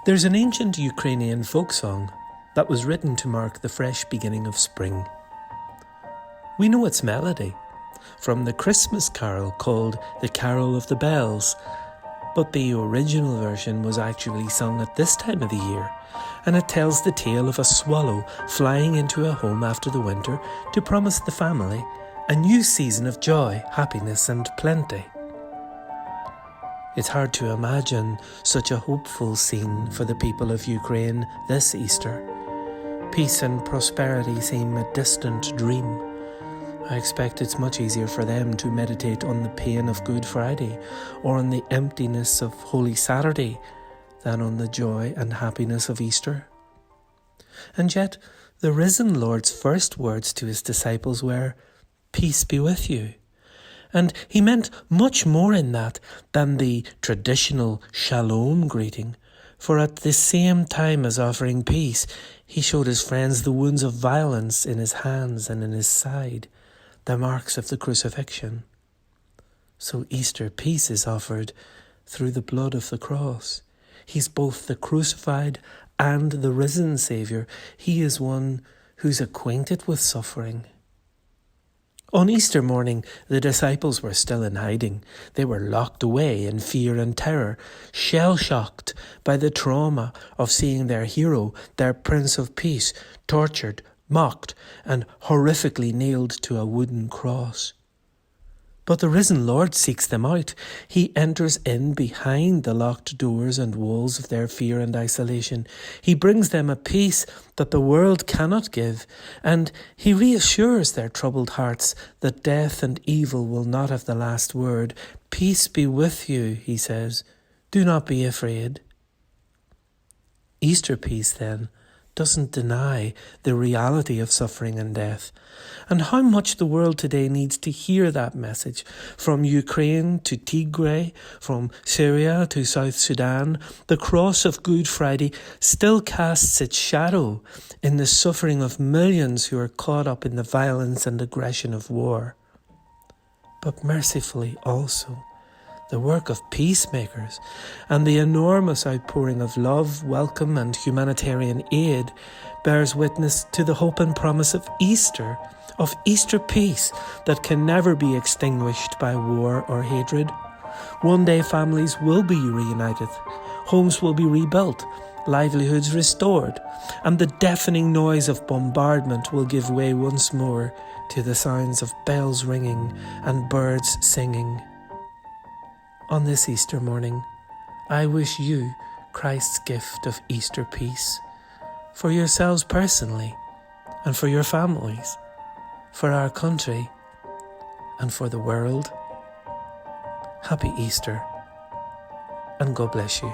There's an ancient Ukrainian folk song that was written to mark the fresh beginning of spring. We know its melody from the Christmas carol called The Carol of the Bells, but the original version was actually sung at this time of the year, and it tells the tale of a swallow flying into a home after the winter to promise the family a new season of joy, happiness and plenty. It's hard to imagine such a hopeful scene for the people of Ukraine this Easter. Peace and prosperity seem a distant dream. I expect it's much easier for them to meditate on the pain of Good Friday or on the emptiness of Holy Saturday than on the joy and happiness of Easter. And yet, the risen Lord's first words to his disciples were, "Peace be with you." And he meant much more in that than the traditional shalom greeting, for at the same time as offering peace, he showed his friends the wounds of violence in his hands and in his side, the marks of the crucifixion. So Easter peace is offered through the blood of the cross. He's both the crucified and the risen Saviour. He is one who's acquainted with suffering. On Easter morning, the disciples were still in hiding. They were locked away in fear and terror, shell-shocked by the trauma of seeing their hero, their Prince of Peace, tortured, mocked, and horrifically nailed to a wooden cross. But the risen Lord seeks them out. He enters in behind the locked doors and walls of their fear and isolation. He brings them a peace that the world cannot give, and he reassures their troubled hearts that death and evil will not have the last word. "Peace be with you," he says. "Do not be afraid." Easter peace, then, doesn't deny the reality of suffering and death, and how much the world today needs to hear that message. From Ukraine to Tigray, from Syria to South Sudan, the cross of Good Friday still casts its shadow in the suffering of millions who are caught up in the violence and aggression of war. But mercifully also, the work of peacemakers and the enormous outpouring of love, welcome and humanitarian aid bears witness to the hope and promise of Easter peace that can never be extinguished by war or hatred. One day families will be reunited, homes will be rebuilt, livelihoods restored, and the deafening noise of bombardment will give way once more to the sounds of bells ringing and birds singing. On this Easter morning, I wish you Christ's gift of Easter peace, for yourselves personally, and for your families, for our country, and for the world. Happy Easter, and God bless you.